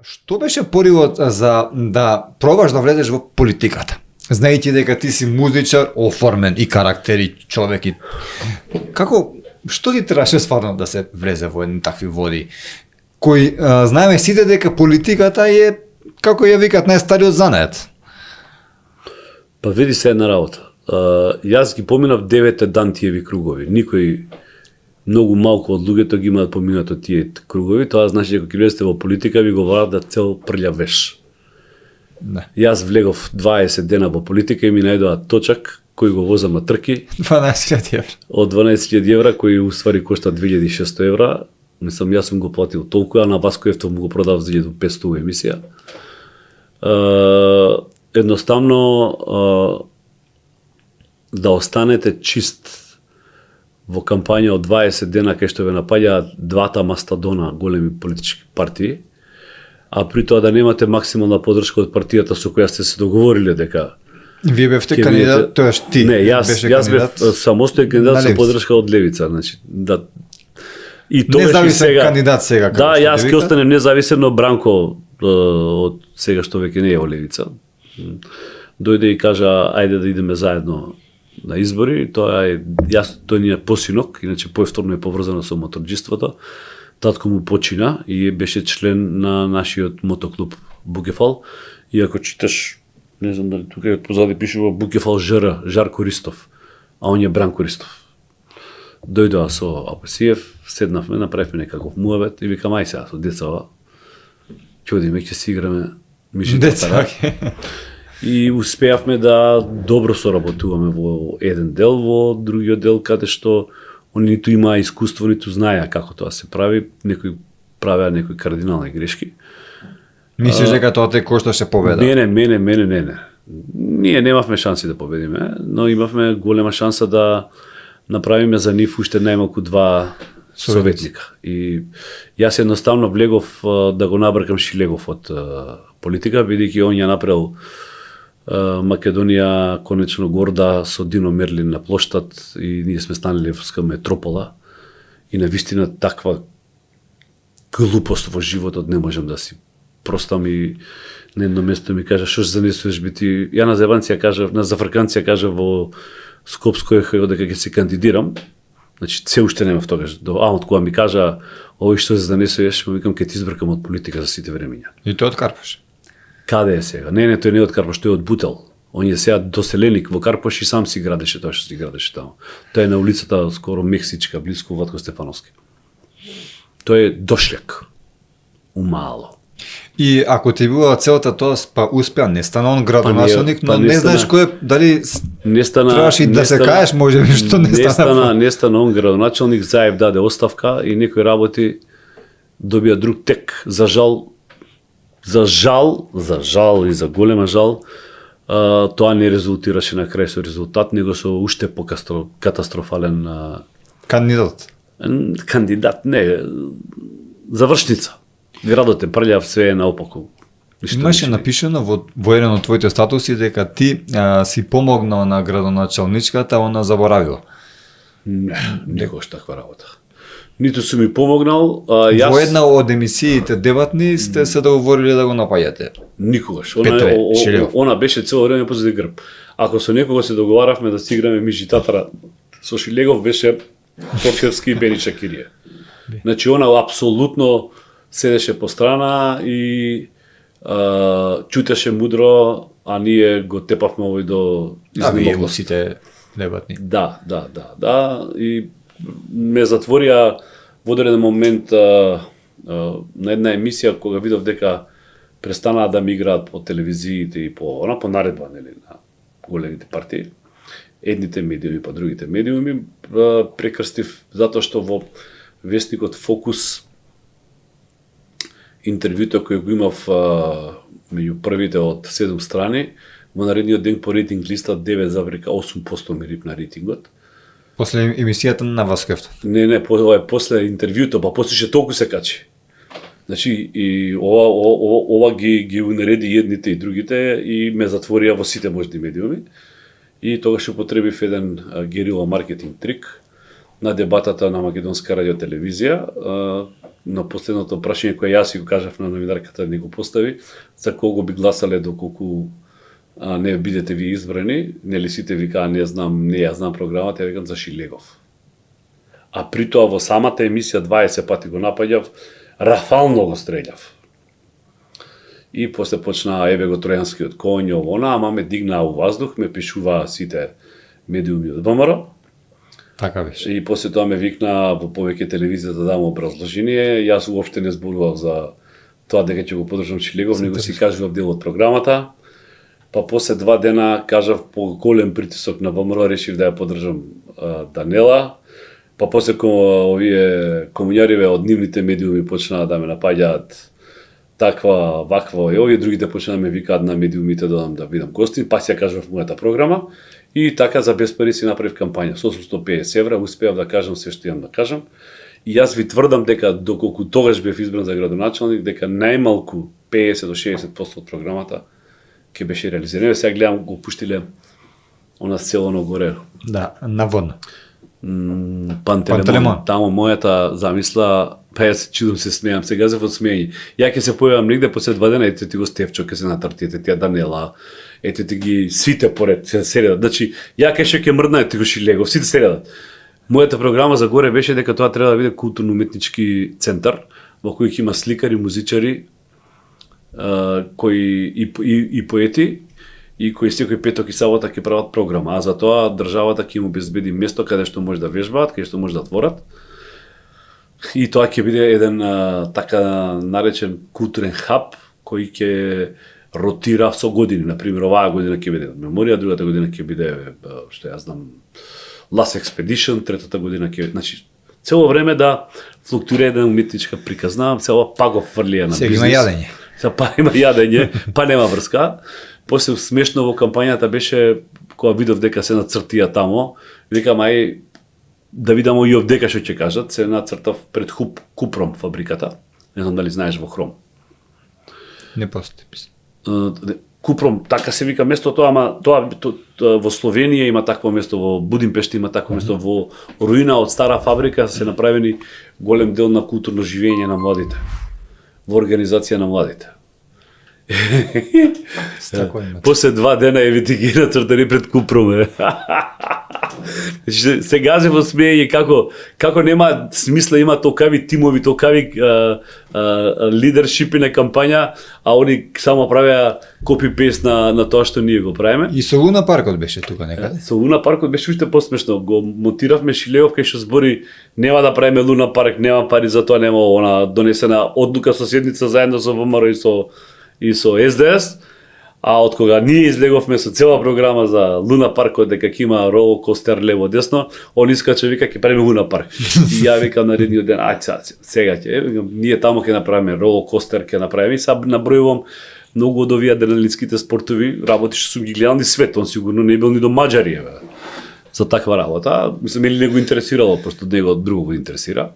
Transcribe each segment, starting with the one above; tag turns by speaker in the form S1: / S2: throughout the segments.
S1: Што беше поривот за да пробаш да влезеш во политиката? Знаејќи дека ти си музичар, оформен и карактер и човек и како што ти требаше стварно да се влезе во едни такви води? Кои знаеме сите дека политиката е како ја викат најстариот занает.
S2: Па види се една работа. Јас ги поминав 9 Дантиеви кругови. Никој многу малку од луѓето ги имаат поминато тие кругови, тоа значи дека ќе влезете во политика ви говорат да цел прљав веш.
S1: Да.
S2: Јас влегов 20 дена во политика и ми најдоа точак кој го возам на трки
S1: 12.000 евра.
S2: од 12.000 евра кој уствари кошта 2600 евра. Мислам, јас сум го платил толку, а на Васко Ефтов му го продав за 1500 емисија. Едноставно да останете чист во кампања од 20 дена кај што ве напаѓаат двата мастадона големи политички партии, а при тоа да немате максимална поддршка од партијата со која сте се договориле дека
S1: Вие бевте кандидат, тоаш ти.
S2: Не, јас бев самостоен кандидат со поддршка од левица, значи да и тоа
S1: независен
S2: сега
S1: кандидат сега.
S2: Да, јас ќе останем независен, но Бранко од сега што веќе не е во левица. Дојде и кажа ајде да идеме заедно на избори. Тој ни е посинок, иначе поевторно е поврзано со моторџиството. Татко му почина и беше член на нашиот мотоклуб Букефал. И ако читаш, не знам дали тука позади пишува Букефал ЖР, Жарко Ристов, а он е Бранко Ристов. Дојдоа со Апасиев, седнавме, направивме некаков муабет и викам ај сега со децава, ќе одиме, ќе си играме миши татара. И успеавме да добро соработуваме во еден дел, во другиот дел каде што они ниту имаа искуство, ниту знаеа како тоа се прави, некои правеа некои кардинални грешки.
S1: Мислиш дека тоа те кошташе победа?
S2: Не. Ние немавме шанси да победиме, но имавме голема шанса да направиме за нив уште најмалку 2 советника. И јас едноставно влегов да го набркам Шилегов од политика, бидејќи он ја направил Македонија конечно горда со Дино Мерлин на плоштад и ние сме станали европска метропола и на вистина таква глупост во животот не можам да си простам. И на едно место ми кажа што занесуваш бити, ја на зебанција кажа, на зафрканција кажа во Скопско ехо дека ќе се кандидирам. Значи се уште немав тогаш. Од кога ми кажа овој што се занесуваш, му викам ќе ти избркам од политика за сите времиња.
S1: И тој од Карпаш.
S2: Каде е сега? Не, тој не е од Карпаш, тој е од Бутел. Он е сега доселеник во Карпаш и сам си градеше тоа што си градеше таму. Тој е на улицата скоро Мексичка, близко Ватко Стефановски. Тој е дошљак. Умало.
S1: И ако ти била целта тоа, па успеа, не стана он градоначелник, но не знаеш кој дали
S2: не стана,
S1: требаш и да се каеш можеби што не стана.
S2: Не стана он градоначелник, Заев даде оставка и некои работи добија друг тек. За жал и за голема жал, тоа не резултираше на крај со резултат, него со уште катастрофален кандидат, не, завршница. Градот е прљав, све е наопаку.
S1: Имаше напишано во еден од твоите статуси дека ти си помогнал на градоначалничката, а она заборавила.
S2: Не, некојаш таква работа. Ниту сум ми помогнал, јас...
S1: Во една од емисиите дебатни сте се договориле да го напаѓате.
S2: Никогаш.
S1: Шилев.
S2: Она беше цело време позади грб. Ако со некого се договаравме да си играме миши татара, со Шилегов беше Торкевски и Бенича Кирија. Значи она апсолутно седеше по страна и чутеше мудро, а ние го тепавме овој до
S1: изнемоглост. Сите дебатни.
S2: Да. И ме затворија во одреден момент на една емисија кога видов дека престанаа да ми играат по телевизиите и по наредба, нели, на големите партии, едните медиуми па другите медиуми, прекрстив затоа што во вестникот Фокус интервјуто кој го имав меѓу првите од 7 страни, во наредниот ден по рейтинг листа 9,8% ми рипна рейтингот.
S1: После емисијата на Васко Ефтов?
S2: Не, после интервјуто, па после ше толку се качи. Значи, и ова ги унареди едните и другите и ме затворија во сите можни медиуми. И тогаш употребив еден герила маркетинг трик на дебатата на Македонска радиотелевизија. на последното прашање кое јас си го кажав на новинарката да ни го постави, за кого би гласале доколку не бидете ви избрани, нели сите викаа не ја знам програмата, ја викам за Шилегов. А при тоа во самата емисија 20 пати го напаѓав, рафално го стрелјав. И после почна еве го тројанскиот конј, она, ама ме дигнаа у воздух, ме пишуваа сите медиуми од ВМРО.
S1: Така беше.
S2: И после тоа ме викна во повеќе телевизија да дам образложение. Јас уопште не зборував за тоа дека ќе го поддржам Шилегов, него си кажував дел од програмата. Па после 2 дена кажав по голем притисок на ВМРО решив да ја поддржам Данела. Па после овие комуњариве од нивните медиуми почнаа да ме напаѓаат таква, ваква и овие другите почнаа да ме викаат на медиумите да видам гостин, па си ја кажав мојата програма и така за без пари си направив кампања со 150 евра, успеав да кажам се што имам да кажам. И јас ви тврдам дека доколку тогаш бев избран за градоначалник, дека најмалку 50 до 60% од програмата ќе беше реализирана. Сега гледам го пуштиле она село горе.
S1: Да, навон.
S2: Пантелемон. Тамо мојата замисла, па јас чудам се смејам, сега се во смејање. Ја ќе се појавам негде после 2 дена, ете ти го Стефчо, ќе се натрти, ете ти Данела, ете ти ги сите поред, се седат. Значи, ја ќе мрдна, ете го Шилегов, сите седат. Мојата програма за горе беше дека тоа треба да биде културно-уметнички центар, во кој ќе има сликари, музичари, кои и поети, и кои секој петок и сабота ќе прават програма, а за тоа државата ќе им обезбеди место каде што може да вежбаат, каде што може да творат. И тоа ќе биде еден така наречен културен хаб кој ќе ротира со години. Например, оваа година ќе биде Меморија, другата година ќе биде што ја знам Last Expedition, третата година ќе, значи цело време да флуктуира една уметничка приказна, цело па го фрлија на бизнес.
S1: Сега има јадење.
S2: Сега па има јадење, па нема врска. После смешно во кампањата беше кога видов дека се нацртија тамо, викам ај да видам и овдека што ќе кажат, се нацртав пред Купром фабриката. Не знам дали знаеш во Хром.
S1: Не постои.
S2: Купром, така се вика местото, ама тоа во Словенија има такво место, во Будимпешта има такво место, во руина од стара фабрика се направени голем дел на културно живење на младите, во организација на младите. После 2 дена е ти ги нацртани пред Купром. Се гази во смејање како нема смисла, има толкави тимови, толкави лидершипи на кампања, а они само правеа копи-пейст на тоа што ние го правиме.
S1: И со Луна паркот беше тука некаде.
S2: Со Луна паркот беше уште посмешно. Го монтиравме Шилегов кај што збори нема да правиме Луна парк, нема пари за тоа, нема она донесена одлука со седница заедно со ВМРО и со СДС, а од кога ние излеговме со цела програма за Луна паркот дека ќе има роло костер лево десно, он искача вика ќе правиме Луна парк. И ја викам наредниот ден, сега ќе, ние тамо ќе направиме роло костер, ќе направиме и саб набројувам многу од овие адреналинските спортови, работи што сум ги гледал ни свет, он сигурно не бил ни до Маđарија за таква работа. Мислам, или не го интересирало, просто него друго го интересира.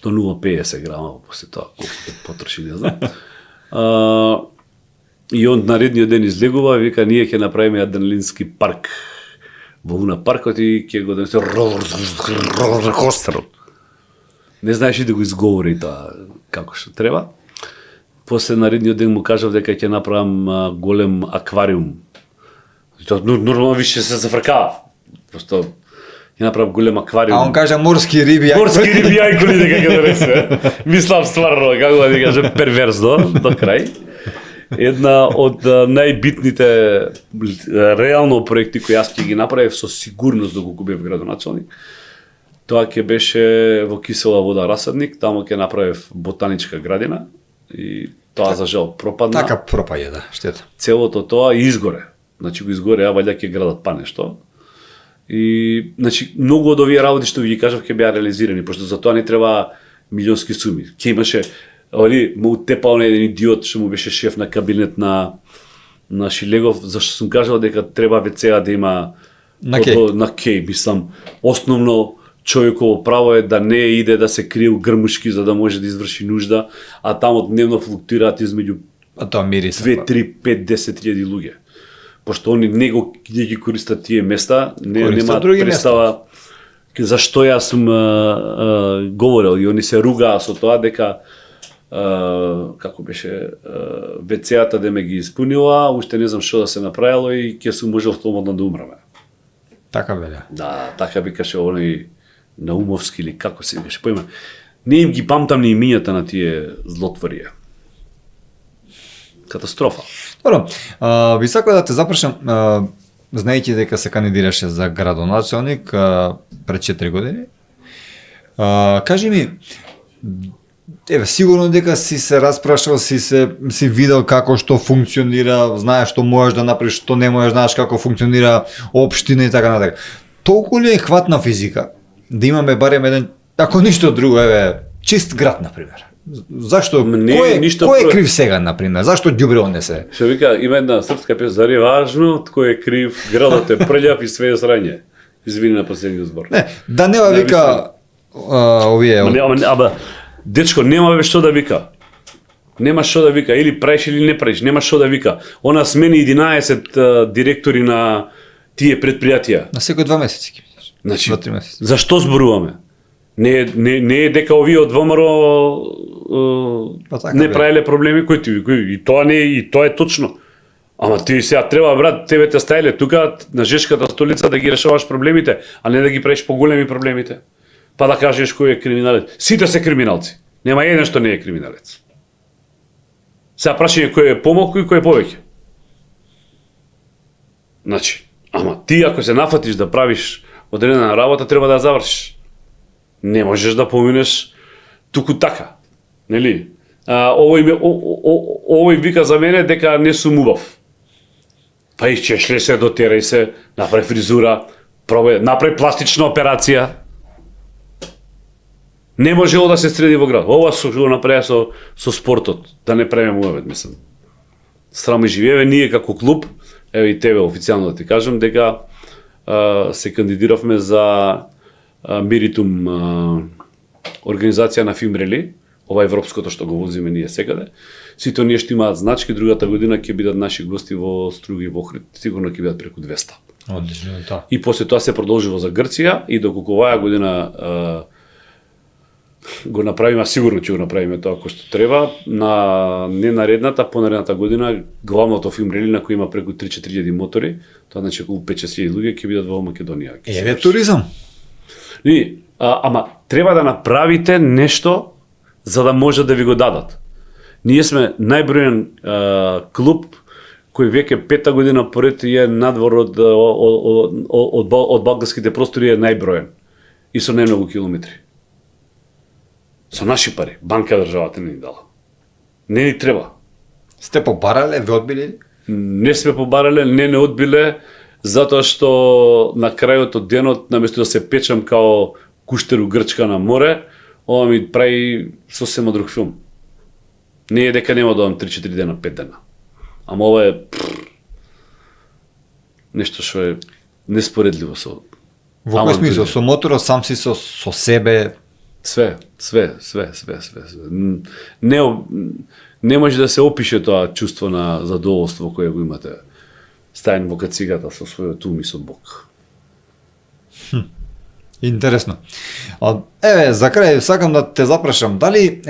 S2: До 0,50 грама после тоа, колку ќе потроши, не знам. И он наредниот ден излегува, вика ние ќе направиме адреналински парк во Луна паркот и ќе го донесе ролер костер. Не знаеш и да го изговори тоа како што треба. После наредниот ден му кажав дека ќе направам голем аквариум. И тоа нормално више се зафркава. Просто ќе направам голем аквариум.
S1: А он кажа морски риби јајколи.
S2: Морски риби јајколи дека ќе донесе. Мислам стварно, како да ви кажам, перверзно до крај. Една од најбитните реално проекти кои јас ќе ги направив со сигурност доколку бев градоначалник, тоа ќе беше во Кисела вода Расадник, тамо ќе направив ботаничка градина и тоа за жал пропадна.
S1: Така пропаѓа, да, штета.
S2: Целото тоа изгоре. Значи го изгоре, а ваljda ќе градат па нешто. И значи многу од овие работи што ви ги кажав ќе беа реализирани, пошто за тоа не треба милионски суми. Ќе имаше му утепал на еден идиот што му беше шеф на кабинет на Шилегов, зашто сум кажал дека треба ВЦ-а да има
S1: на
S2: кеј, мислам, основно човеково право е да не иде да се крие у грмушки за да може да изврши нужда, а таму дневно флуктуираат измеѓу 2, 3, 5, 10 000 луѓе. Пошто они не ги користат тие места, немаат представа зашто јас сум говорел и они се ругаа со тоа дека како беше ВЦ-ата да ме ги испунила, уште не знам што да се направило и ќе сум можел слободно да умраме.
S1: Така беле.
S2: Да, така викаше оној Наумовски или како се викаше, поима. Не им ги памтам ни имињата на тие злотворија. Катастрофа.
S1: Добро, би сакал да те запрашам, знаејќи дека се кандидираше за градоначалник пред 4 години. Кажи ми, сигурно дека си се распрашал, си видел како што функционира, знаеш што можеш да направиш, што не можеш, знаеш како функционира општина и така натака. Толку ли е хватна физика да имаме барем еден, ако ништо друго, чист град, например? Зашто, кој е крив сега, например? Зашто ѓубрево не се?
S2: Што вика, има една српска песна, зари важно, кој е крив, градот е прљав и све е срање. Извини на последниот збор.
S1: Не, да нема вика овие.
S2: Аба, дечко, нема бе што да вика. Нема што да вика, или правиш или не правиш, нема што да вика. Она смени 11 директори на тие предпријатија.
S1: На секој 2 месеци ќе бидеш.
S2: Значи,
S1: 2-3 месеци.
S2: Зашто зборуваме? Не е дека овие од ВМРО не правеле проблеми кои и тоа не и тоа е точно. Ама ти сега треба брат, тебе те ставиле тука на жешката столица да ги решаваш проблемите, а не да ги правиш поголеми проблемите. Па да кажеш кој е криминалец. Сите се криминалци. Нема еден што не е криминалец. Сега прашање кој е помалку и кој е повеќе. Значи, ама ти ако се нафатиш да правиш одредена работа, треба да ја завршиш. Не можеш да поминеш туку така. Нели? Овој вика за мене дека не сум убав. Па исчешле се, дотерај се, направи фризура, направи пластична операција. Не можело да се среди во град. Ова што го направи со спортот, да не правиме муавет, мислам. Срамо живееме ние како клуб, еве и тебе официјално да ти кажам, дека се кандидиравме за Меритум организација на Фимрели, ова европското што го возиме ние секаде. Сите оние што имаат значки, другата година ќе бидат наши гости во Струга и во Охрид, сигурно ќе бидат преку 200.
S1: Одлично, тоа.
S2: И после тоа се продолжува за Грција и доколку оваа година го направиме, сигурно ќе го направиме тоа кој што треба, на не наредната, понаредната година главното Фимрели на кој има преку 3-4 мотори, тоа значи околу 5-6 луѓе ќе бидат во Македонија.
S1: Еве туризам.
S2: Ама треба да направите нешто за да може да ви го дадат. Ние сме најбројен клуб кој веќе 5-та година поред е надвор од балканските простори е најбројен и со најмногу километри. Со наши пари, банка државата не ни дала. Не ни треба.
S1: Сте побарале, ве одбиле?
S2: Не сме побарале, не одбиле, затоа што на крајот од денот, наместо да се печам као куштер у Грчка на море, ова ми прави сосема друг филм. Не е дека нема да одам 3-4 дена, 5 дена. Ама ова е нешто што е неспоредливо со...
S1: Во кој смисол? Со моторот сам си со себе?
S2: Све. Не може да се опише тоа чувство на задоволство кое го имате стаен во кацигата со својот ум и со Бог.
S1: Интересно. Еве, за крај сакам да те запрашам, дали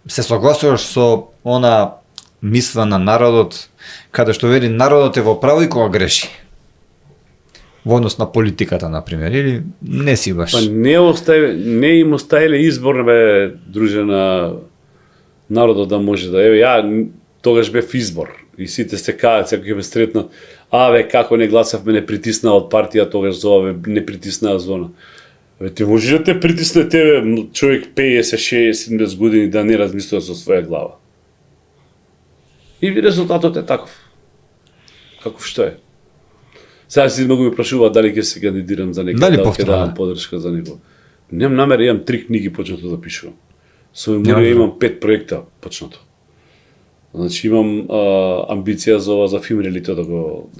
S1: се согласуваш со она мисла на народот, каде што вели народот е во право и кога греши? Во однос на политиката, например, или не си баш?
S2: Па не им оставиле избор, бе, дружена, народот да може да... Еве, ја тогаш бев избор и сите се каат, секој ќе ме сретнат, како не гласавме, не притисна од партија, тогаш за ова, не притисна за она. Ти можеш да те притисне тебе, човек 50-60 години да не размислува со своја глава. И резултатот е таков. Каков што е. Сега си многу ми прашуваат дали ќе се кандидирам за некој, дали ќе давам поддршка за некој. Немам намера, имам 3 книги почнато да пишувам. Со меморија имам 5 проекта почнато. Значи имам амбиција за ова, за Фимрелито да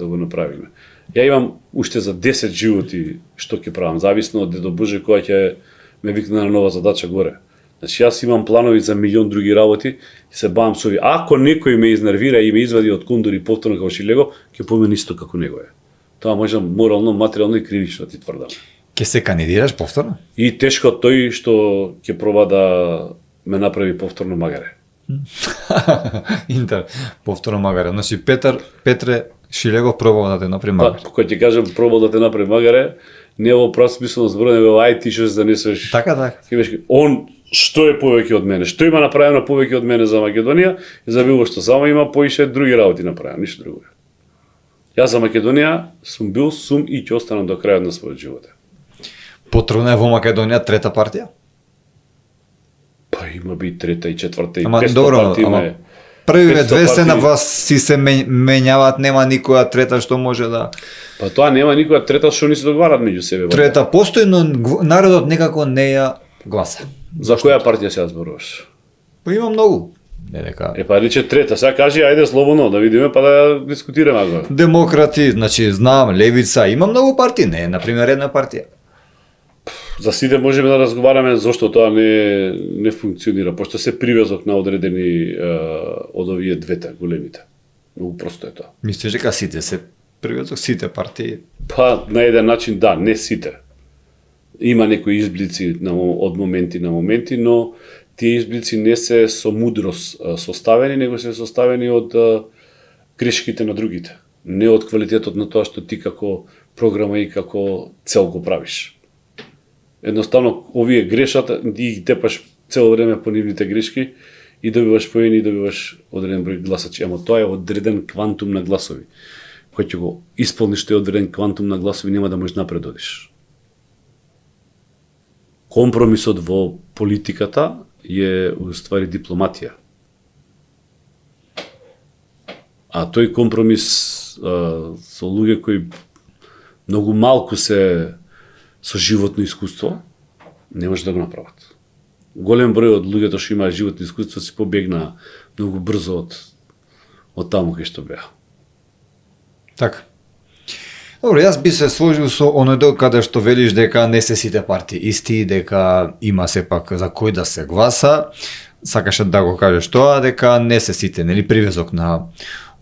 S2: го направиме. Ја имам уште за 10 животи што ќе правам, зависно од Дедо Боже која ќе ме викне на нова задача горе. Значи јас имам планови за милион други работи и се бавам со овие. Ако некој ме изнервира и ме извади од кондор и повторно како Шилего, ќе помине исто како него е. Тоа може морално, материјално и кривично ти тврдам.
S1: Ке се кандидираш повторно?
S2: И тешко тој што ќе проба да ме направи повторно магаре.
S1: Интер, повторно магаре. Значи Петре Шилегов пробал да те направи
S2: Па,
S1: магаре.
S2: кога ти кажам пробал да те направи магаре, не во прав смисол на збора, него ај ти што се занесеш.
S1: Така.
S2: Ти беше, он што е повеќе од мене? Што има направено повеќе од мене за Македонија и за било што? Само има поише други работи направено, ништо друго. Јас за Македонија сум бил, сум и ќе останам до крајот на својот живот.
S1: Потребна е во Македонија трета партија?
S2: Па има би трета и четврта и
S1: Ама
S2: 500
S1: добро,
S2: партии има.
S1: ама првиве
S2: 500
S1: две се на
S2: партии.
S1: вас си се менјаваат, нема никоја трета што може да...
S2: Па тоа нема никоја трета што ни се договарат меѓу себе. бе.
S1: Трета постои, но народот некако не ја гласа.
S2: За која партија се зборуваш?
S1: Па има многу. Не дека...
S2: Е па рече трета, сега кажи ајде слободно да видиме па да ја дискутираме ако.
S1: Демократи, значи знам, левица, има многу партии, не е на пример една партија.
S2: За сите можеме да разговараме зошто тоа не функционира, пошто се привезок на одредени од овие двете големите. Многу просто е тоа.
S1: Мислиш дека сите се привезок, сите партии?
S2: Па на еден начин да, не сите. Има некои изблици од моменти на моменти, но тие изблици не се со мудрост составени, него се составени од грешките на другите. Не од квалитетот на тоа што ти како програма и како цел го правиш. Едноставно, овие грешат, ти ги тепаш цело време по нивните грешки и добиваш поени и добиваш одреден број гласачи. Ама тоа е одреден квантум на гласови. Кој ќе го исполниш тој одреден квантум на гласови, нема да можеш напред одиш. Компромисот во политиката е уствари дипломатија. А тој компромис со луѓе кои многу малку се со животно искуство, не може да го направат. Голем број од луѓето што имаат животно искуство си побегна многу брзо од таму кај што беа.
S1: Така. Добро, јас би се сложил со оној дел каде што велиш дека не се сите партии исти, дека има сепак за кој да се гласа. Сакаше да го кажеш тоа, дека не се сите, нели, привезок на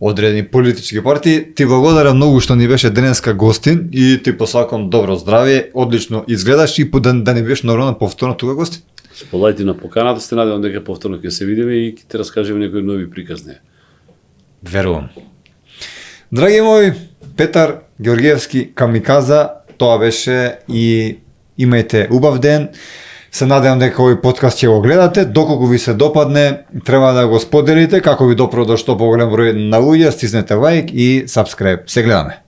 S1: одредени политички партии. Ти благодарам многу што ни беше денеска гостин и ти посакам добро здравје, одлично изгледаш и да не беше нормално повторно тука гостин.
S2: Сполајте на поканата, се надевам дека повторно ќе се видиме и ќе те раскажеме некои нови приказни.
S1: Верувам. Драги мои, Петар Георгиевски камиказа, тоа беше и имајте убав ден. Се надевам дека овој подкаст ќе го гледате. Доколку ви се допадне, треба да го споделите како ви допро до што поголем број на луѓе, стиснете лайк и сабскрајб. Се гледаме.